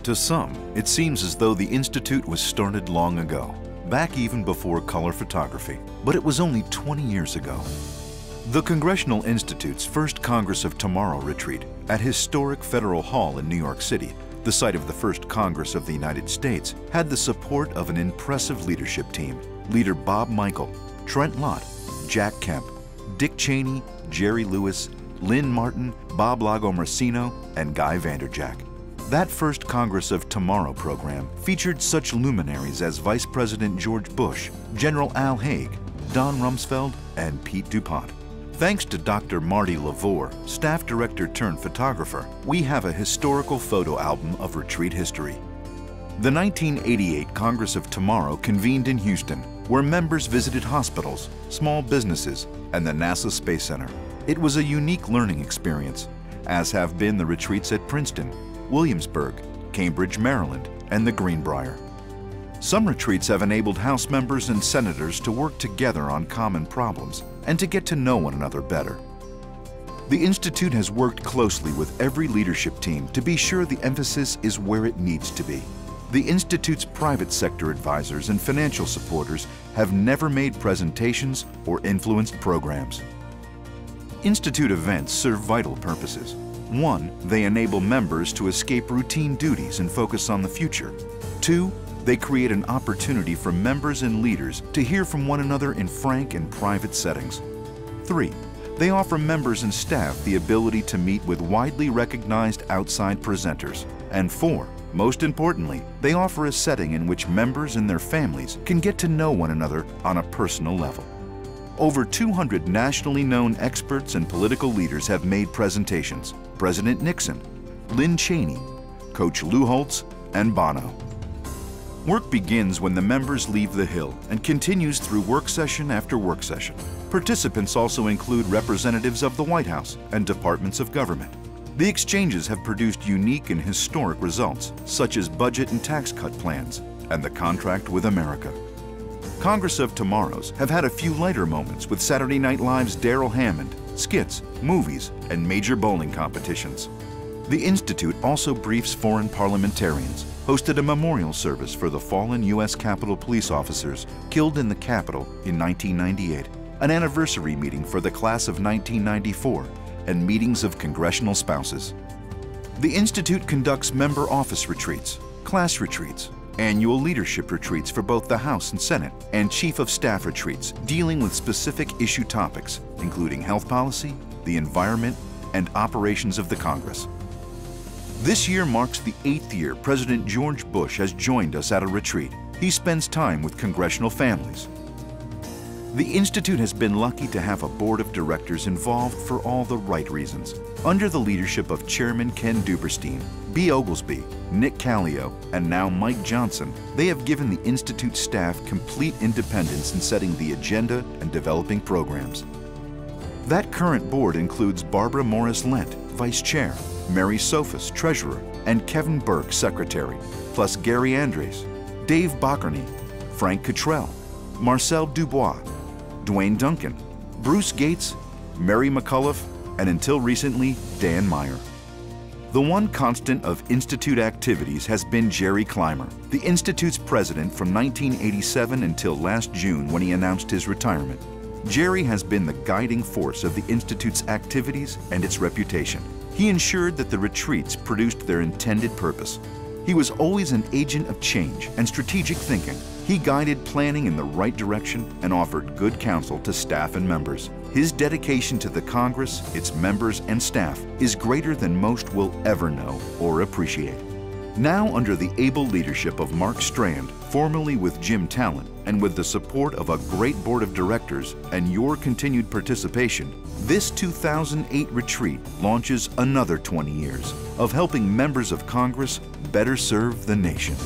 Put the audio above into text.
To some, it seems as though the Institute was started long ago, back even before color photography, but it was only 20 years ago. The Congressional Institute's first Congress of Tomorrow retreat at historic Federal Hall in New York City, the site of the first Congress of the United States, had the support of an impressive leadership team. Leader Bob Michel, Trent Lott, Jack Kemp, Dick Cheney, Jerry Lewis, Lynn Martin, Bob Lagomarsino, and Guy Vanderjack. That first Congress of Tomorrow program featured such luminaries as Vice President George Bush, General Al Haig, Don Rumsfeld, and Pete DuPont. Thanks to Dr. Marty Lavore, staff director turned photographer, we have a historical photo album of retreat history. The 1988 Congress of Tomorrow convened in Houston, where members visited hospitals, small businesses, and the NASA Space Center. It was a unique learning experience, as have been the retreats at Princeton, Williamsburg, Cambridge, Maryland, and the Greenbrier. Some retreats have enabled House members and senators to work together on common problems and to get to know one another better. The Institute has worked closely with every leadership team to be sure the emphasis is where it needs to be. The Institute's private sector advisors and financial supporters have never made presentations or influenced programs. Institute events serve vital purposes. 1, they enable members to escape routine duties and focus on the future. 2, they create an opportunity for members and leaders to hear from one another in frank and private settings. 3, they offer members and staff the ability to meet with widely recognized outside presenters. And 4, most importantly, they offer a setting in which members and their families can get to know one another on a personal level. Over 200 nationally known experts and political leaders have made presentations. President Nixon, Lynn Cheney, Coach Lou Holtz, and Bono. Work begins when the members leave the Hill and continues through work session after work session. Participants also include representatives of the White House and departments of government. The exchanges have produced unique and historic results, such as budget and tax cut plans and the contract with America. Congress of Tomorrows have had a few lighter moments with Saturday Night Live's Darrell Hammond, skits, movies, and major bowling competitions. The Institute also briefs foreign parliamentarians, hosted a memorial service for the fallen U.S. Capitol police officers killed in the Capitol in 1998, an anniversary meeting for the class of 1994, and meetings of congressional spouses. The Institute conducts member office retreats, class retreats, annual leadership retreats for both the House and Senate, and Chief of Staff retreats dealing with specific issue topics, including health policy, the environment, and operations of the Congress. This year marks the 8th year President George Bush has joined us at a retreat. He spends time with congressional families. The Institute has been lucky to have a board of directors involved for all the right reasons. Under the leadership of Chairman Ken Duberstein, B. Oglesby, Nick Callio, and now Mike Johnson, they have given the Institute staff complete independence in setting the agenda and developing programs. That current board includes Barbara Morris-Lent, Vice Chair, Mary Sophus, Treasurer, and Kevin Burke, Secretary, plus Gary Andres, Dave Bockerny, Frank Cottrell, Marcel Dubois, Dwayne Duncan, Bruce Gates, Mary McCullough, and until recently, Dan Meyer. The one constant of Institute activities has been Jerry Clymer, the Institute's president from 1987 until last June when he announced his retirement. Jerry has been the guiding force of the Institute's activities and its reputation. He ensured that the retreats produced their intended purpose. He was always an agent of change and strategic thinking. He guided planning in the right direction and offered good counsel to staff and members. His dedication to the Congress, its members, and staff is greater than most will ever know or appreciate. Now, under the able leadership of Mark Strand, formerly with Jim Talent, and with the support of a great board of directors and your continued participation, this 2008 retreat launches another 20 years of helping members of Congress better serve the nation.